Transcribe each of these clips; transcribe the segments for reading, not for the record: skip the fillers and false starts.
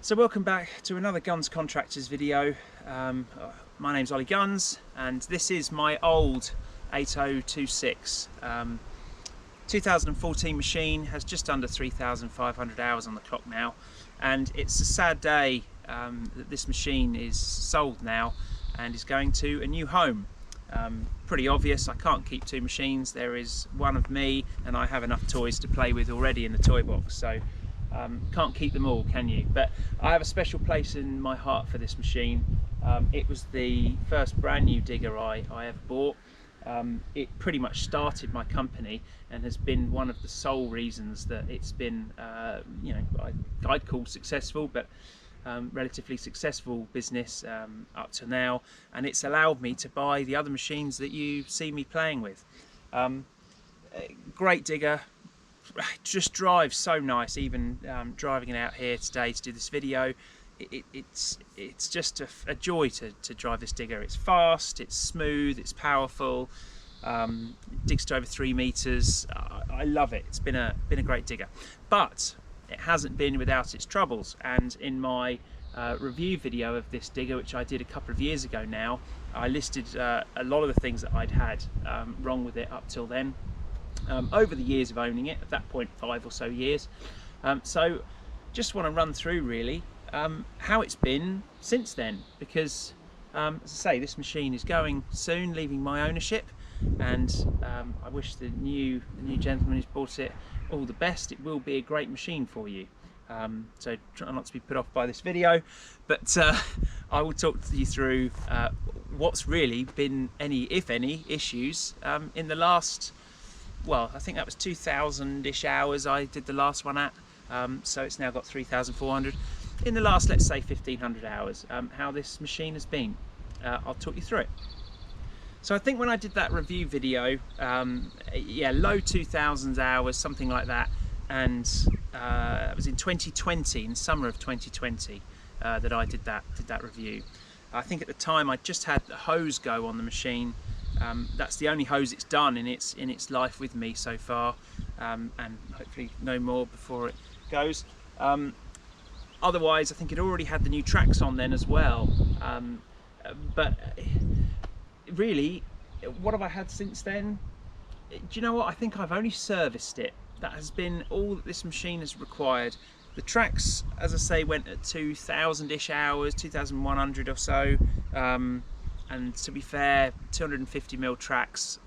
So welcome back to another Guns Contractors video. My name's Ollie Guns and this is my old 8026 2014 machine. Has just under 3,500 hours on the clock now, and it's a sad day that this machine is sold now and is going to a new home. Pretty obvious, I can't keep two machines. There is one of me and I have enough toys to play with already in the toy box, so can't keep them all, can you? But I have a special place in my heart for this machine. It was the first brand new digger I ever bought. It pretty much started my company and has been one of the sole reasons that it's been, you know, I'd call successful, but relatively successful business up to now, and it's allowed me to buy the other machines that you see me playing with. Great digger, just drives so nice. Even driving it out here today to do this video, it's just a joy to drive this digger. It's fast, it's smooth, it's powerful, digs to over 3 meters. I love it. It's been a great digger, but it hasn't been without its troubles. And in my review video of this digger, which I did a couple of years ago now, I listed a lot of the things that I'd had wrong with it up till then. Over the years of owning it, at that point 5 or so years. So just want to run through really how it's been since then, because as I say, this machine is going soon, leaving my ownership, and I wish the new gentleman who's bought it all the best. It will be a great machine for you. So try not to be put off by this video, but I will talk you through what's really been any, if any, issues in the last, well, I think that was 2,000-ish hours I did the last one at, so it's now got 3,400. In the last, let's say, 1,500 hours, how this machine has been. I'll talk you through it. So I think when I did that review video, yeah, low 2,000 hours, something like that, and it was in 2020, in summer of 2020, that I did that review. I think at the time I just had the hose go on the machine. That's the only hose it's done in its life with me so far, and hopefully no more before it goes. Otherwise, I think it already had the new tracks on then as well. But really, what have I had since then? Do you know what? I think I've only serviced it. That has been all that this machine has required. The tracks, as I say, went at 2,000-ish hours, 2,100 or so. And to be fair, 250mm tracks,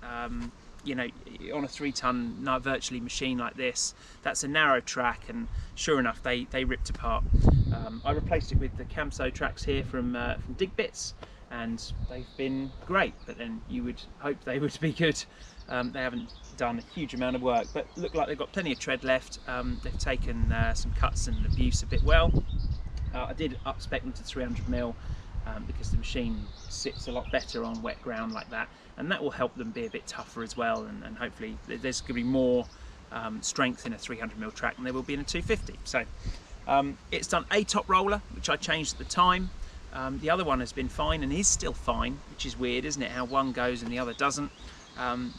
you know, on a 3-ton virtually machine like this, that's a narrow track, and sure enough, they ripped apart. I replaced it with the Camso tracks here from Dig Bits, and they've been great, but then you would hope they would be good. They haven't done a huge amount of work, but look like they've got plenty of tread left. They've taken some cuts and abuse a bit well. I did up-spec them to 300mm because the machine sits a lot better on wet ground like that, and that will help them be a bit tougher as well, and hopefully there's going to be more strength in a 300mm track than there will be in a 250. So it's done a top roller, which I changed at the time. The other one has been fine and is still fine, which is weird, isn't it, how one goes and the other doesn't.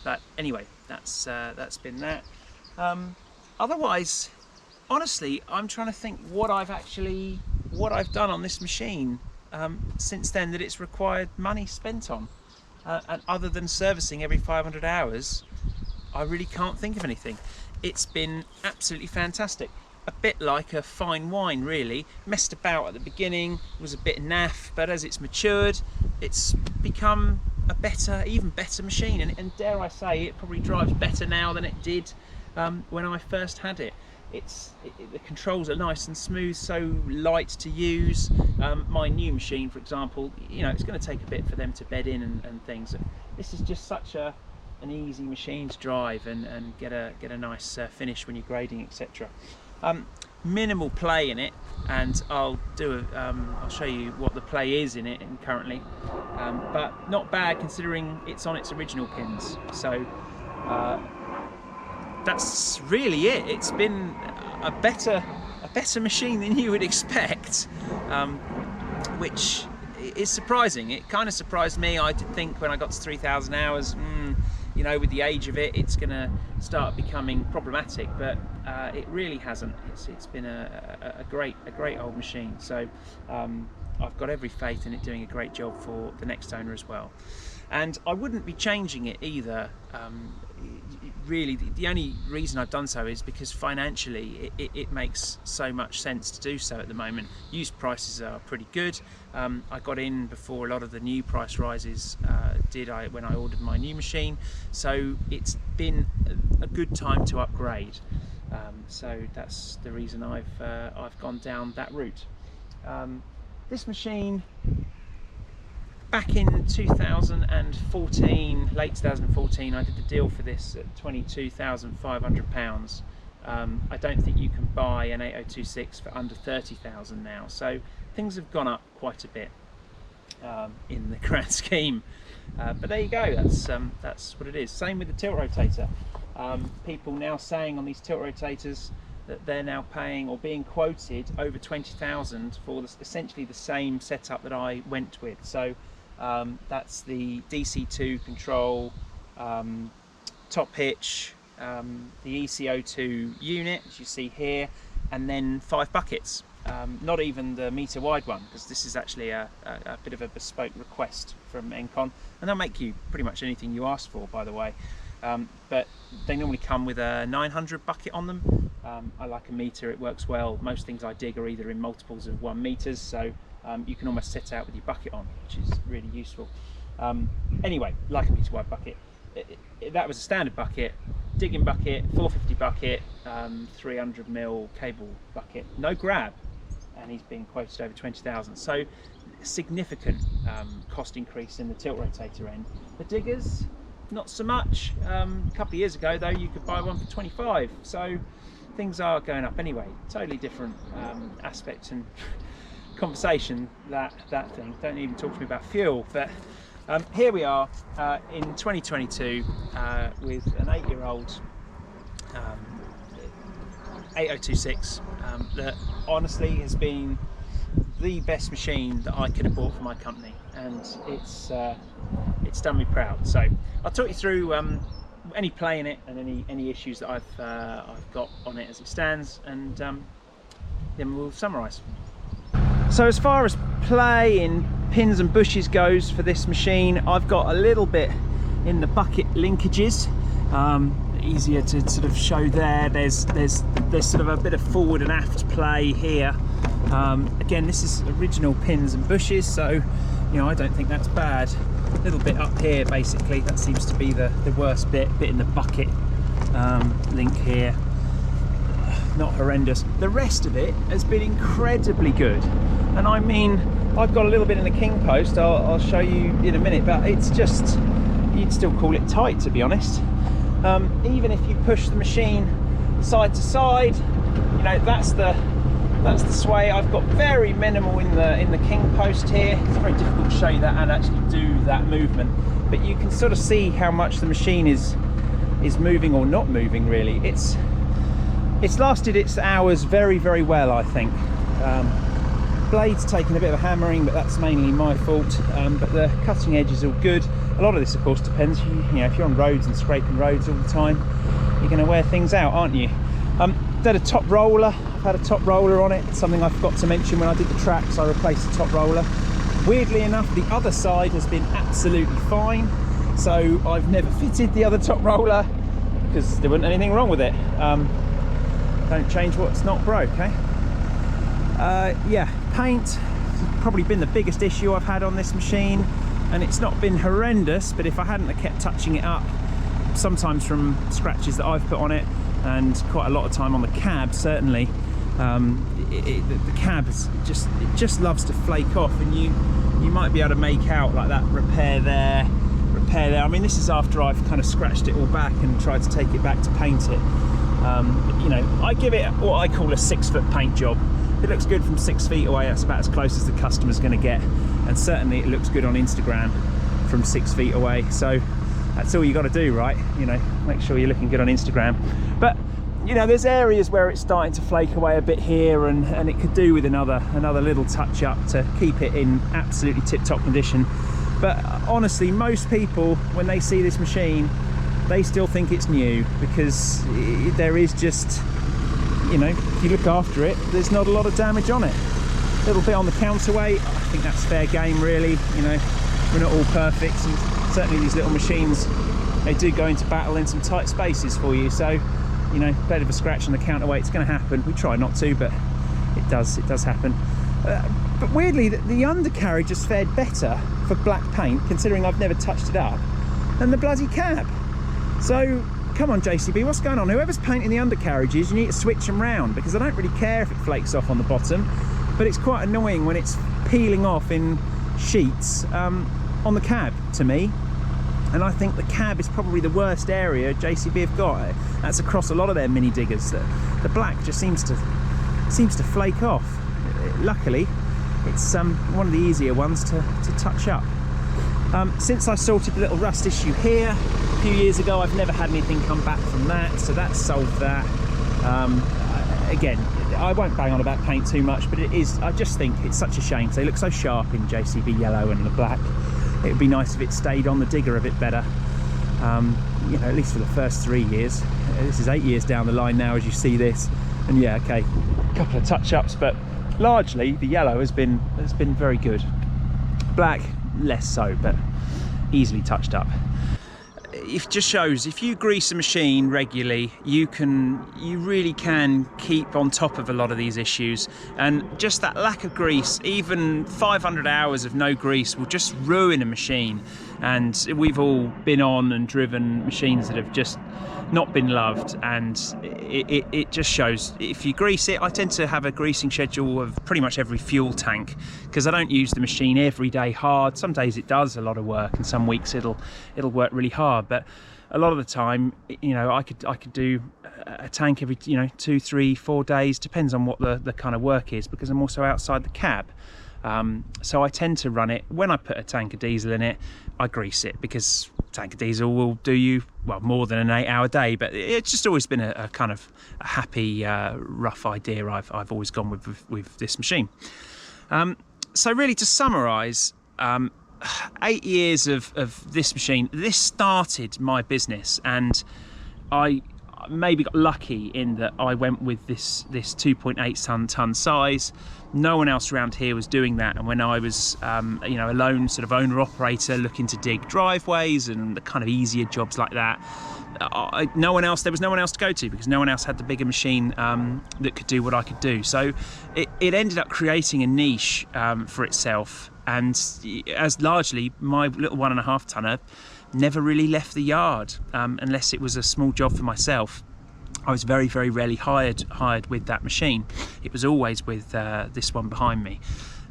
But anyway, that's been that. Otherwise, honestly, I'm trying to think what I've done on this machine since then that it's required money spent on, and other than servicing every 500 hours, I really can't think of anything. It's been absolutely fantastic. A bit like a fine wine, really. Messed about at the beginning, was a bit naff, but as it's matured, it's become a better, even better machine, and dare I say, it probably drives better now than it did when I first had it. The controls are nice and smooth, so light to use. My new machine, for example, you know, it's going to take a bit for them to bed in and things. This is just such an easy machine to drive and get a nice finish when you're grading, etc. Minimal play in it, and I'll show you what the play is in it currently, but not bad considering it's on its original pins. So that's really it. It's been a better machine than you would expect, which is surprising. It kind of surprised me. I did think when I got to 3,000 hours, you know, with the age of it, it's going to start becoming problematic, but it really hasn't. It's been a great old machine. So I've got every faith in it doing a great job for the next owner as well. And I wouldn't be changing it either. Really, the only reason I've done so is because financially it makes so much sense to do so at the moment. Used prices are pretty good. I got in before a lot of the new price rises when I ordered my new machine, so it's been a good time to upgrade. So that's the reason I've gone down that route. This machine, back in 2014, late 2014, I did the deal for this at £22,500. I don't think you can buy an 8026 for under 30,000 now. So things have gone up quite a bit in the grand scheme. But there you go. That's what it is. Same with the tilt rotator. People now saying on these tilt rotators that they're now paying or being quoted over 20,000 for essentially the same setup that I went with. So that's the DC2 control, top hitch, the ECO2 unit, as you see here, and then 5 buckets. Not even the meter wide one, because this is actually a bit of a bespoke request from Encon, and they'll make you pretty much anything you ask for, by the way. But they normally come with a 900 bucket on them. I like a meter, it works well. Most things I dig are either in multiples of 1 meters, so you can almost set out with your bucket on, which is really useful. Anyway, like a meter wide bucket. That was a standard bucket, digging bucket, 450 bucket, 300mm cable bucket, no grab, and he's been quoted over 20,000. So significant cost increase in the tilt rotator end. The diggers, not so much. A couple of years ago though, you could buy one for 25, so things are going up anyway. Totally different aspect and conversation, that thing. Don't even talk to me about fuel. But here we are in 2022 with an 8-year-old 8026 that honestly has been the best machine that I could have bought for my company, and it's done me proud. So I'll talk you through any play in it and any issues that I've got on it as it stands, and then we'll summarise. So as far as play in pins and bushes goes for this machine, I've got a little bit in the bucket linkages. Easier to sort of show there. There's sort of a bit of forward and aft play here. Again, this is original pins and bushes, so you know, I don't think that's bad. A little bit up here, basically, that seems to be the worst bit in the bucket link here. Not horrendous. The rest of it has been incredibly good, and I mean, I've got a little bit in the king post. I'll show you in a minute, but it's just, you'd still call it tight, to be honest. Even if you push the machine side to side, you know, that's the sway. I've got very minimal in the king post here. It's very difficult to show you that and actually do that movement, but you can sort of see how much the machine is moving or not moving, really. It's lasted its hours very, very well, I think. Blade's taken a bit of a hammering, but that's mainly my fault. But the cutting edge is all good. A lot of this, of course, depends. You know, if you're on roads and scraping roads all the time, you're going to wear things out, aren't you? Did a top roller. I've had a top roller on it. It's something I forgot to mention when I did the tracks. I replaced the top roller. Weirdly enough, the other side has been absolutely fine. So I've never fitted the other top roller because there wasn't anything wrong with it. Don't change what's not broke, eh? Yeah, paint has probably been the biggest issue I've had on this machine, and it's not been horrendous, but if I hadn't have kept touching it up, sometimes from scratches that I've put on it, and quite a lot of time on the cab, certainly, the cab is just loves to flake off, and you might be able to make out like that repair there. I mean, this is after I've kind of scratched it all back and tried to take it back to paint it. You know, I give it what I call a 6-foot paint job. If it looks good from 6 feet away, that's about as close as the customer's going to get, and certainly it looks good on Instagram from 6 feet away. So that's all you got to do, right? You know, make sure you're looking good on Instagram. But you know, there's areas where it's starting to flake away a bit here, and it could do with another little touch up to keep it in absolutely tip-top condition. But honestly, most people, when they see this machine, they still think it's new, because there is just, you know, if you look after it, there's not a lot of damage on it. A little bit on the counterweight, I think that's fair game really. You know, we're not all perfect, and certainly these little machines, they do go into battle in some tight spaces for you, so, you know, a bit of a scratch on the counterweight's going to happen. We try not to, but it does happen. But weirdly, the undercarriage has fared better for black paint, considering I've never touched it up, than the bloody cab. So come on, JCB, what's going on? Whoever's painting the undercarriages, you need to switch them round, because I don't really care if it flakes off on the bottom, but it's quite annoying when it's peeling off in sheets on the cab, to me. And I think the cab is probably the worst area JCB have got. That's across a lot of their mini diggers. The black just seems to flake off. Luckily, it's one of the easier ones to touch up. Since I sorted the little rust issue here a few years ago, I've never had anything come back from that, so that's solved that. Again, I won't bang on about paint too much, but I just think it's such a shame. They look so sharp in JCB yellow and the black. It would be nice if it stayed on the digger a bit better, you know, at least for the first 3 years. This is 8 years down the line now, as you see this, and yeah, okay, a couple of touch-ups, but largely the yellow has been very good. Black, less so, but easily touched up. It just shows if you grease a machine regularly, you really can keep on top of a lot of these issues. And just that lack of grease, even 500 hours of no grease, will just ruin a machine. And we've all been on and driven machines that have just not been loved, and it just shows. If you grease it, I tend to have a greasing schedule of pretty much every fuel tank, because I don't use the machine every day hard. Some days it does a lot of work, and some weeks it'll work really hard, but a lot of the time, you know, I could do a tank every, you know, 2, 3, 4 days, depends on what the kind of work is, because I'm also outside the cab. So I tend to run it, when I put a tank of diesel in it, I grease it, because tank of diesel will do you, well, more than an 8-hour day. But it's just always been a kind of a happy, rough idea I've always gone with this machine. So really, to summarise, 8 years of this machine, this started my business, and I maybe got lucky in that I went with this 2.8 ton size. No one else around here was doing that, and when I was you know, a lone sort of owner operator looking to dig driveways and the kind of easier jobs like that, there was no one else to go to, because no one else had the bigger machine that could do what I could do. So it ended up creating a niche for itself, and as largely my little 1.5 tonner never really left the yard unless it was a small job for myself. I was very, very rarely hired with that machine. It was always with this one behind me,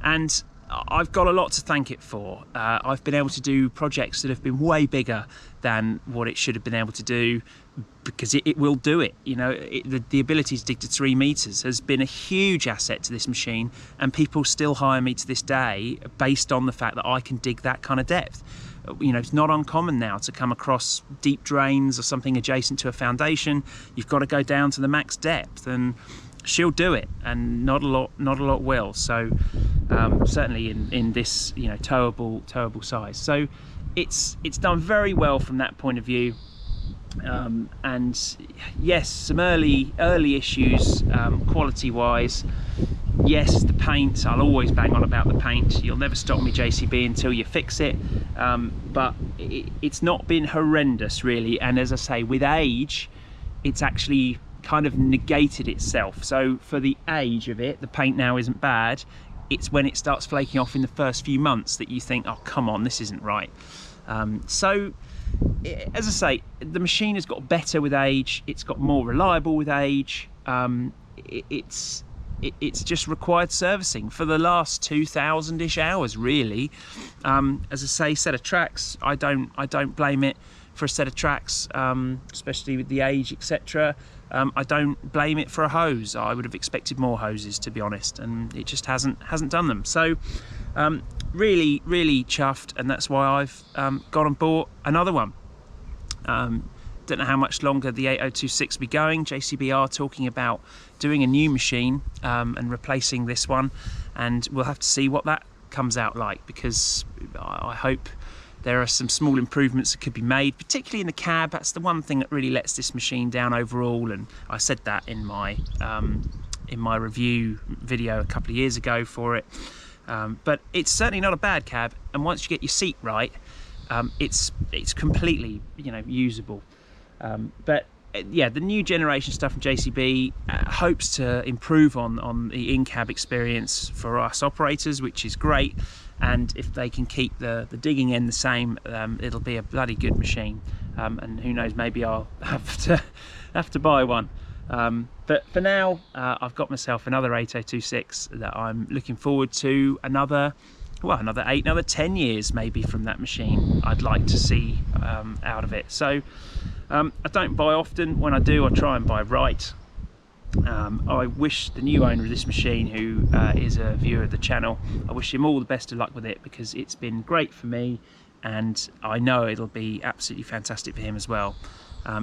and I've got a lot to thank it for. I've been able to do projects that have been way bigger than what it should have been able to do, because it will do it. You know, the ability to dig to 3 meters has been a huge asset to this machine, and people still hire me to this day based on the fact that I can dig that kind of depth. You know, it's not uncommon now to come across deep drains or something adjacent to a foundation. You've got to go down to the max depth, and she'll do it, and not a lot will. So certainly in this, you know, towable size. So it's done very well from that point of view. And yes, some early issues quality wise. Yes, the paint, I'll always bang on about the paint. You'll never stop me, JCB, until you fix it. But it's not been horrendous really, and as I say, with age it's actually kind of negated itself. So for the age of it, the paint now isn't bad. It's when it starts flaking off in the first few months that you think, oh come on, this isn't right. So as I say, the machine has got better with age, it's got more reliable with age. It's just required servicing for the last 2,000-ish hours really. As I say, set of tracks, I don't blame it for a set of tracks, especially with the age, etc. I don't blame it for a hose. I would have expected more hoses, to be honest, and it just hasn't done them. So really chuffed, and that's why I've gone and bought another one. Don't know how much longer the 8026 will be going. JCB are talking about doing a new machine and replacing this one, and we'll have to see what that comes out like, because I hope There are some small improvements that could be made, particularly in the cab. That's the one thing that really lets this machine down overall, and I said that in my review video a couple of years ago for it. But it's certainly not a bad cab, and once you get your seat right, it's completely, you know, usable. But yeah, the new generation stuff from JCB hopes to improve on the in-cab experience for us operators, which is great. And if they can keep the digging end the same, it'll be a bloody good machine. And who knows, maybe I'll have to buy one. But for now, I've got myself another 8026 that I'm looking forward to another 10 years maybe from that machine. I'd like to see out of it. So I don't buy often. When I do, I try and buy right. I wish the new owner of this machine, who is a viewer of the channel, I wish him all the best of luck with it, because it's been great for me, and I know it'll be absolutely fantastic for him as well.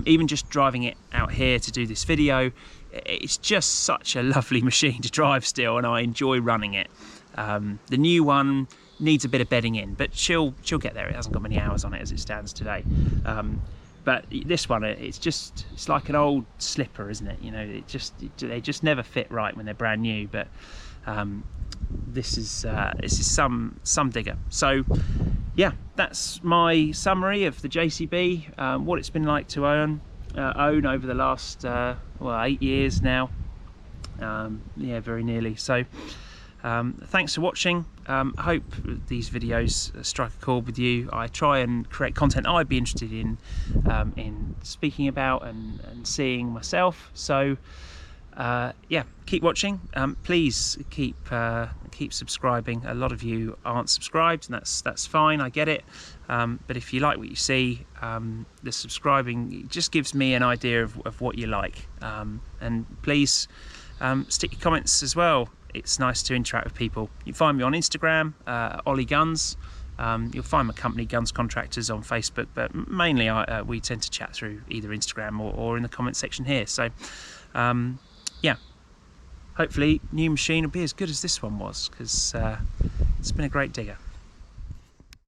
Even just driving it out here to do this video, it's just such a lovely machine to drive still, and I enjoy running it. The new one needs a bit of bedding in, but she'll get there. It hasn't got many hours on it as it stands today. But this one, it's like an old slipper, isn't it? You know, they just never fit right when they're brand new. But this is some digger. So yeah, that's my summary of the JCB, what it's been like to own over the last 8 years now. Yeah, very nearly. So thanks for watching. I hope these videos strike a chord with you. I try and create content I'd be interested in speaking about and seeing myself. So yeah, keep watching. Please keep subscribing. A lot of you aren't subscribed, and that's fine. I get it. But if you like what you see, the subscribing just gives me an idea of what you like. And please stick your comments as well. It's nice to interact with people. You can find me on Instagram, Ollie Guns. You'll find my company, Guns Contractors, on Facebook, but mainly we tend to chat through either Instagram or in the comment section here. So yeah, hopefully new machine will be as good as this one was, because it's been a great digger.